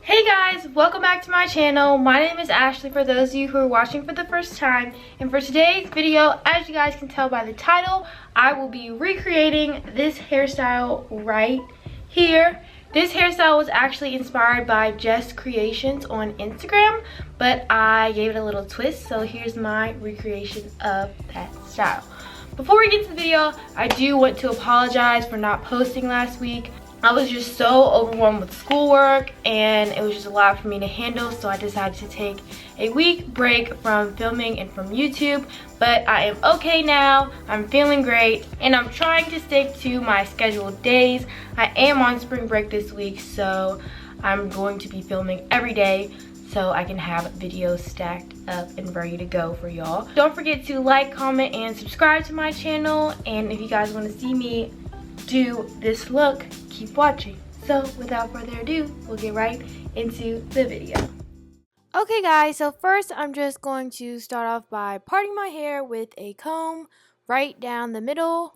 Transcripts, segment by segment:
Hey guys, welcome back to my channel. My name is Ashley for those of you who are watching for the first time. And for today's video, as you guys can tell by the title, I will be recreating this hairstyle right here. This hairstyle was actually inspired by Jess Creations on Instagram, but I gave it a little twist, so here's my recreation of that style. Before we get to the video, I do want to apologize for not posting last week. I was just so overwhelmed with schoolwork and it was just a lot for me to handle, so I decided to take a week break from filming and from YouTube. But I am okay now, I'm feeling great, and I'm trying to stick to my scheduled days. I am on spring break this week, so I'm going to be filming every day so I can have videos stacked up and ready to go for y'all. Don't forget to like, comment, and subscribe to my channel, and if you guys want to see me do this look, keep watching. So without further ado, we'll get right into the video. Okay guys, so first I'm just going to start off by parting my hair with a comb right down the middle.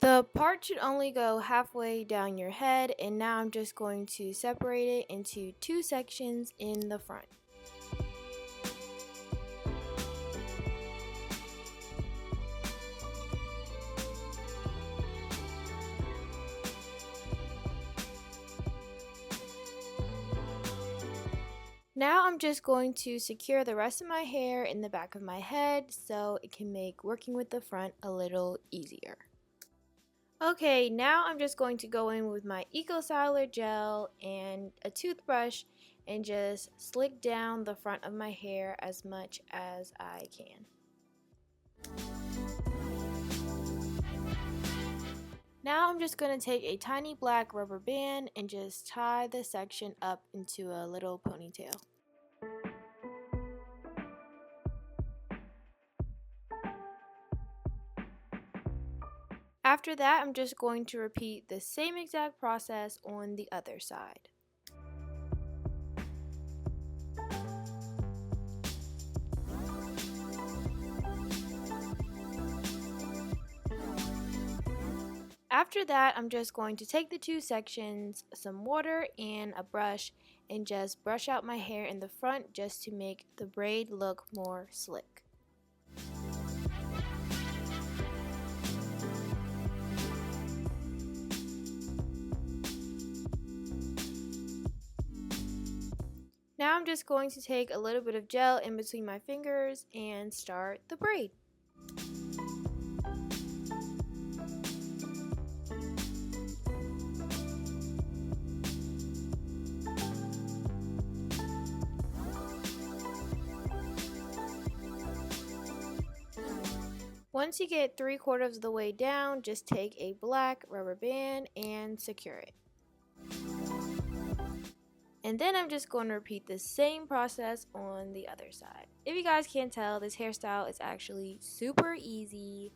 The part should only go halfway down your head, and now I'm just going to separate it into two sections in the front. Now I'm just going to secure the rest of my hair in the back of my head so it can make working with the front a little easier. Okay, now I'm just going to go in with my Eco Styler gel and a toothbrush and just slick down the front of my hair as much as I can. Now I'm just going to take a tiny black rubber band and just tie this section up into a little ponytail. After that, I'm just going to repeat the same exact process on the other side. After that, I'm just going to take the two sections, some water and a brush, and just brush out my hair in the front just to make the braid look more slick. Now I'm just going to take a little bit of gel in between my fingers and start the braid. Once you get 3/4 of the way down, just take a black rubber band and secure it. And then I'm just going to repeat the same process on the other side. If you guys can't tell, this hairstyle is actually super easy.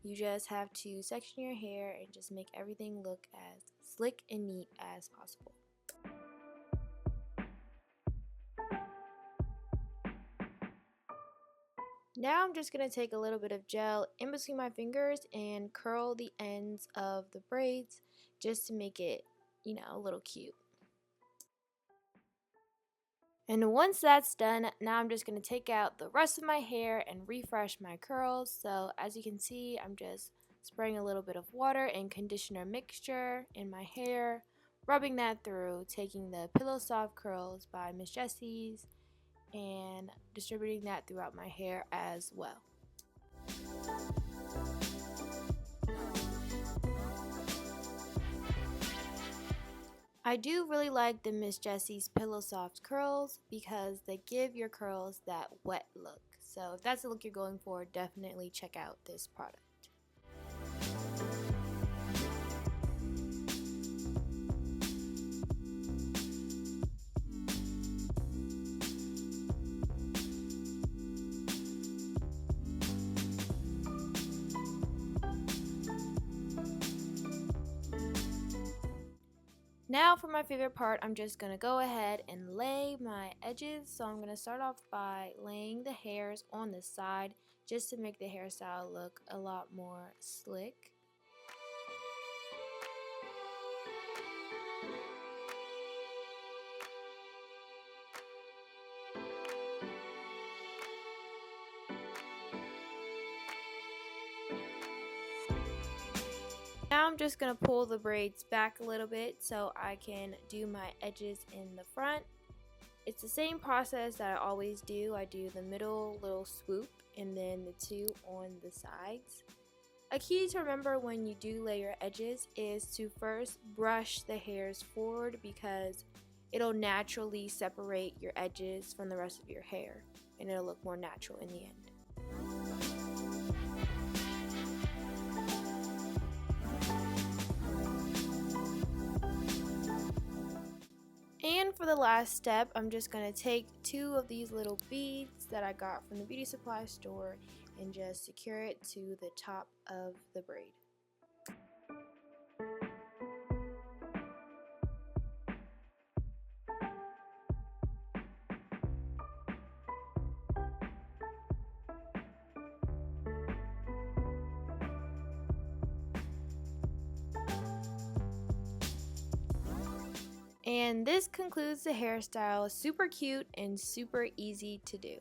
You just have to section your hair and just make everything look as slick and neat as possible. Now I'm just going to take a little bit of gel in between my fingers and curl the ends of the braids just to make it, a little cute. And once that's done, now I'm just going to take out the rest of my hair and refresh my curls. So as you can see, I'm just spraying a little bit of water and conditioner mixture in my hair, rubbing that through, taking the Pillow Soft Curls by Miss Jessie's and distributing that throughout my hair as well. I do really like the Miss Jessie's Pillow Soft Curls because they give your curls that wet look. So if that's the look you're going for, definitely check out this product. Now for my favorite part, I'm just going to go ahead and lay my edges. So I'm going to start off by laying the hairs on the side just to make the hairstyle look a lot more slick. Now I'm just going to pull the braids back a little bit so I can do my edges in the front. It's the same process that I always do. I do the middle little swoop and then the two on the sides. A key to remember when you do lay your edges is to first brush the hairs forward, because it'll naturally separate your edges from the rest of your hair and it'll look more natural in the end. And for the last step, I'm just going to take two of these little beads that I got from the beauty supply store and just secure it to the top of the braid. And this concludes the hairstyle. Super cute and super easy to do.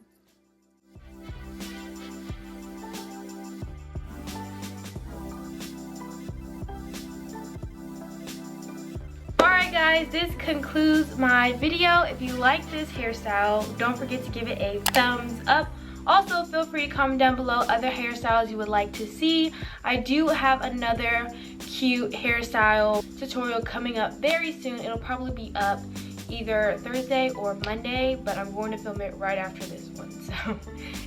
Alright guys, this concludes my video. If you like this hairstyle, don't forget to give it a thumbs up. Also, feel free to comment down below other hairstyles you would like to see. I do have another cute hairstyle tutorial coming up very soon. It'll probably be up either Thursday or Monday, but I'm going to film it right after this one, so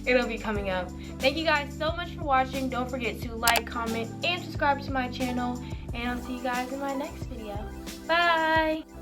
it'll be coming up. Thank you guys so much for watching. Don't forget to like, comment, and subscribe to my channel, and I'll see you guys in my next video. Bye!